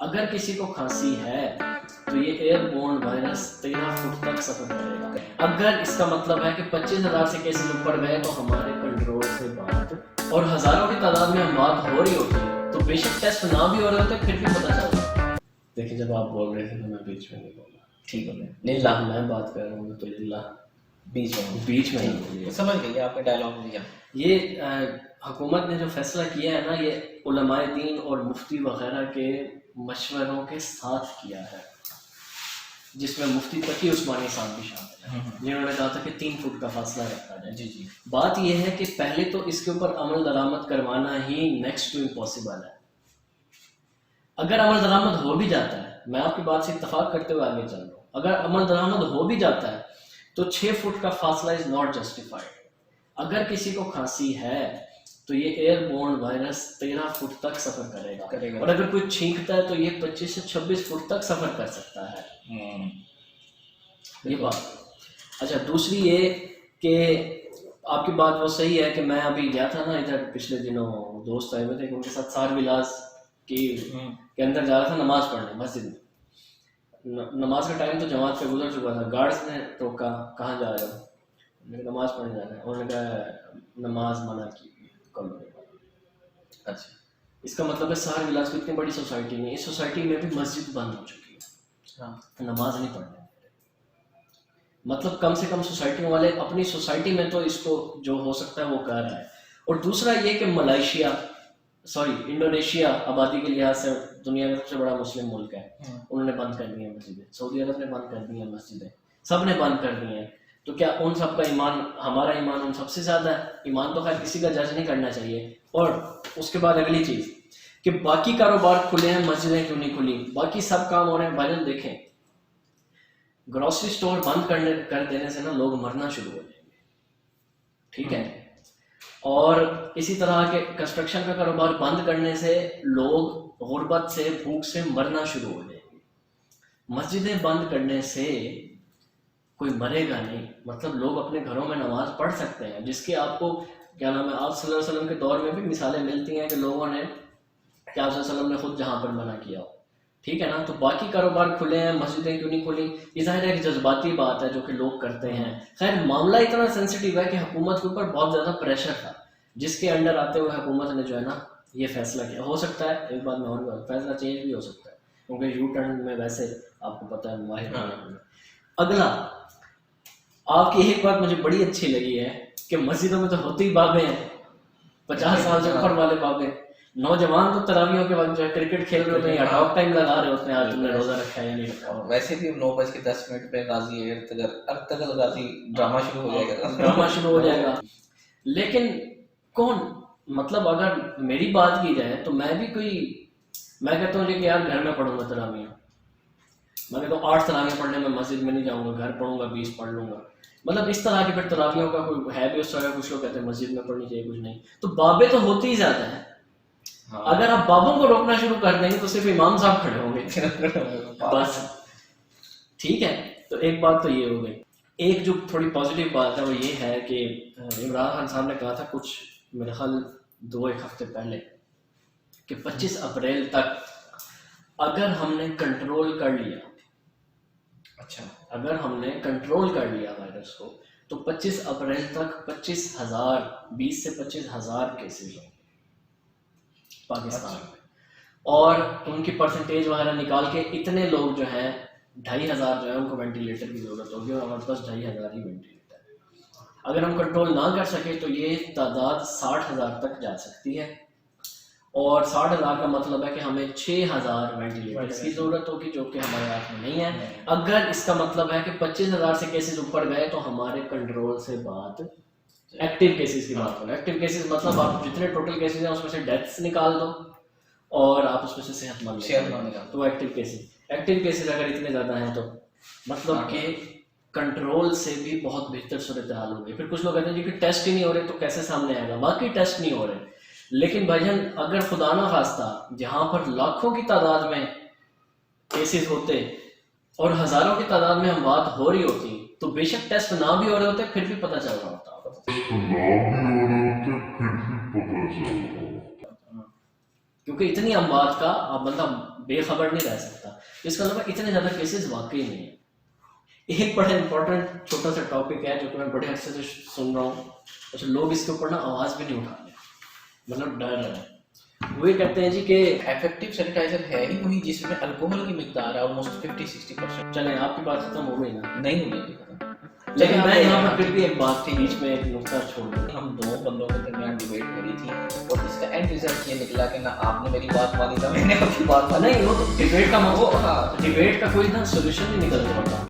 اگر کسی کو کھانسی ہے تو یہ ایئر بورن وائرس 13 فٹ تک سفر کرے گا. اگر اس کا مطلب ہے کہ 25,000 سے کیسز اوپر گئے تو ہمارے کنٹرول سے بات اور ہزاروں کی تعداد میں ہم بات ہو رہی ہوتی ہے تو بے شک ٹیسٹ نہ بھی ہو رہے ہوتے پھر بھی پتہ چلتا. دیکھیں جب آپ بول رہے تھے تو میں بیچ میں نہیں بولا. ٹھیک ہے للہ میں بات کر رہا ہوں تو للہ بیچ میں نہیں. سمجھ گئی آپ نے ڈائلاگ دیا. یہ حکومت نے جو فیصلہ کیا ہے نا یہ علماء دین اور مفتی وغیرہ کے مشوروں کے ساتھ کیا ہے جس میں مفتی تقی عثمانی صاحب بھی شامل ہیں جنہوں نے کہا تھا کہ 3 فٹ کا فاصلہ رکھا جائے. جی بات یہ ہے کہ پہلے تو اس کے اوپر عمل درآمد کروانا ہی نیکسٹ ٹو امپاسبل ہے. اگر عمل درآمد ہو بھی جاتا ہے میں آپ کی بات سے اتفاق کرتے ہوئے آگے چل رہا ہوں اگر عمل درآمد ہو بھی جاتا ہے تو 6 فٹ کا فاصلہ از ناٹ جسٹیفائڈ. اگر کسی کو کھانسی ہے تو یہ ایئر بورن وائرس 13 فٹ تک سفر کرے گا اور اگر کوئی چھینکتا ہے تو یہ 25 سے 26 فٹ تک سفر کر سکتا ہے. یہ بات. اچھا دوسری یہ کہ آپ کی بات وہ صحیح ہے کہ میں ابھی گیا تھا نا ادھر پچھلے دنوں دوست آئے ہوئے تھے ان کے ساتھ سار ولاس کے اندر جا رہا تھا نماز پڑھنے مسجد میں. نماز کا ٹائم تو جماعت پہ گزر چکا تھا. گارڈس نے ٹوکا کہاں جا رہے ہو میں نے نماز پڑھنے جا رہا ہے. انہوں نے کہا نماز منع کی کم. اچھا اس کا مطلب ہے سار ولاس کو اتنی بڑی سوسائٹی نہیں اس سوسائٹی میں بھی مسجد بند ہو چکی ہے نماز نہیں پڑھنے. مطلب کم سے کم سوسائٹیوں والے اپنی سوسائٹی میں تو اس کو جو ہو سکتا ہے وہ کر رہا ہے. اور دوسرا یہ کہ انڈونیشیا آبادی کے لحاظ سے دنیا کا سب سے بڑا مسلم ملک ہے انہوں نے بند کر دی ہیں مسجدیں. سعودی عرب نے بند کر دی ہیں مسجدیں. سب نے بند کر دی ہیں. تو کیا ان سب کا ایمان ہمارا ایمان ان سب سے زیادہ ہے؟ ایمان تو خیر کسی کا جج نہیں کرنا چاہیے. اور اس کے بعد اگلی چیز کہ باقی کاروبار کھلے ہیں مسجدیں کیوں نہیں کھلی باقی سب کام ہو رہے ہیں. بھائی دیکھیں گروسری سٹور بند کر دینے سے نا لوگ مرنا شروع ہو جائیں گے. ٹھیک ہے. اور اسی طرح کے کنسٹرکشن کا کاروبار بند کرنے سے لوگ غربت سے بھوک سے مرنا شروع ہو جائیں گے. مسجدیں بند کرنے سے کوئی مرے گا نہیں. مطلب لوگ اپنے گھروں میں نماز پڑھ سکتے ہیں جس کے آپ کو کیا نام ہے آپ صلی اللہ علیہ وسلم کے دور میں بھی مثالیں ملتی ہیں کہ لوگوں نے کیا آپ صلی اللہ علیہ وسلم نے خود جہاں پر منع کیا ہو. ٹھیک ہے نا. تو باقی کاروبار کھلے ہیں مسجدیں کیوں نہیں کھلی یہ ظاہر ہے کہ جذباتی بات ہے جو کہ لوگ کرتے ہیں. خیر معاملہ اتنا سینسٹیو ہے کہ حکومت کے اوپر بہت زیادہ پریشر تھا جس کے انڈر آتے ہوئے حکومت نے جو ہے نا یہ فیصلہ کیا. ہو سکتا ہے ایک بات میں اور فیصلہ چینج بھی ہو سکتا ہے کیونکہ یو ٹرن میں ویسے آپ کو پتہ ہے ماہر. اگلا آپ کی ایک بات مجھے بڑی اچھی لگی ہے کہ مسجدوں میں تو ہوتی ہی بابیں ہیں 50 سال سے اوپر والے بابیں. نوجوان تو تراویحوں کے وقت جو ہے کرکٹ کھیل رہے ہوتے ہیں یا ٹاک ٹائم لگا رہے ہوتے ہیں آج تم نے روزہ رکھا ہے یا نہیں رکھا. ویسے بھی 9:10 پہ غازی ارطغرل غازی ڈرامہ شروع ہو جائے گا. لیکن کون مطلب اگر میری بات کی جائے تو میں کہتا ہوں کہ یار گھر میں پڑھوں گا تراویح. میں کہتا ہوں 8 تراویح پڑھنے میں مسجد میں نہیں جاؤں گا گھر پڑھوں گا 20 پڑھ لوں گا. مطلب اس طرح کی پھر تراویحوں کا کوئی ہے بھی اس طرح کچھ لوگ کہتے ہیں مسجد میں پڑھنی چاہیے کچھ نہیں. تو بابیں تو ہوتی ہی زیادہ ہیں. اگر آپ بابوں کو روکنا شروع کر دیں گے تو صرف امام صاحب کھڑے ہوں گے بس. ٹھیک ہے. تو ایک بات تو یہ ہو گئی. ایک جو تھوڑی پازیٹیو بات ہے وہ یہ ہے کہ عمران خان صاحب نے کہا تھا کچھ میرے خیال 2-1 ہفتے پہلے کہ 25 اپریل تک اگر ہم نے کنٹرول کر لیا وائرس کو تو 25 اپریل تک 20 سے 25,000 کیسز ہوں پاکستان میں. اور ان کی پرسنٹیج وغیرہ نکال کے اتنے لوگ جو ہیں 2,500 جو ہے ان کو وینٹیلیٹر کی ضرورت ہوگی اور ہمارے پاس 2,500 ہی وینٹیلیٹر ہے. اگر ہم کنٹرول نہ کر سکے تو یہ تعداد 60,000 تک جا سکتی ہے. اور 60,000 کا مطلب ہے کہ ہمیں 6,000 وینٹیلیٹرز کی ضرورت ہوگی جو کہ ہمارے ہاتھ میں نہیں ہے. اگر اس کا مطلب ہے کہ 25,000 سے کیسز اوپر گئے تو ہمارے کنٹرول سے بات ایکٹیو کیسز کی بات کریں. ایکٹیو کیسز مطلب آپ جتنے ٹوٹل کیسز ہیں اس میں سے ڈیتھس نکال دو اور آپ اس میں سے صحت مند نکال تو ایکٹیو کیسز اگر اتنے زیادہ ہیں تو مطلب کہ کنٹرول سے بھی بہت بہتر صورتحال ہوگی. پھر کچھ لوگ کہتے ہیں کہ ٹیسٹ ہی نہیں ہو رہے تو کیسے سامنے آئے گا. باقی ٹیسٹ نہیں ہو رہے لیکن بھائی جان اگر خدا نہ خواستہ جہاں پر لاکھوں کی تعداد میں کیسز ہوتے اور ہزاروں کی تعداد میں ہم بات ہو رہی ہوتی تو بے شک ٹیسٹ نہ بھی ہو رہے ہوتے پھر بھی پتہ چل رہا ہوتا. کیونکہ اتنی اموات کا اب بندہ بے خبر نہیں رہ سکتا. اس کا مطلب اتنے زیادہ کیسز واقعی نہیں ہیں. ایک بڑا امپورٹنٹ چھوٹا سا ٹاپک ہے جو کہ میں بڑے عرصے سے سن رہا ہوں, اچھا لوگ اس کے اوپر نا آواز بھی نہیں اٹھا رہے, مطلب ڈر رہے ہیں. وہ یہ کہتے ہیں جی کہ ایفیکٹو سینیٹائزر ہے ہی وہی جس میں الکوہل کی مقدار ہے آلموسٹ 50-60%. چلیں آپ کی بات ختم ہو گئی نا, نہیں ہوئی ختم. لیکن میں یہاں پر پھر بھی ایک بات تھی بیچ میں, ایک نقطہ چھوڑ دوں. ہم دو بندوں کے درمیان ڈیبیٹ ہو رہی تھی اور اس کا اینڈ ریزلٹ یہ نکلا کہ نہ آپ نے میری بات مانی تھا, میں نے آپ کی بات مانی. نہیں وہ تو ڈیبیٹ کا وہ ہاں ڈیبیٹ کا کوئی نا سولوشن نہیں نکل رہا.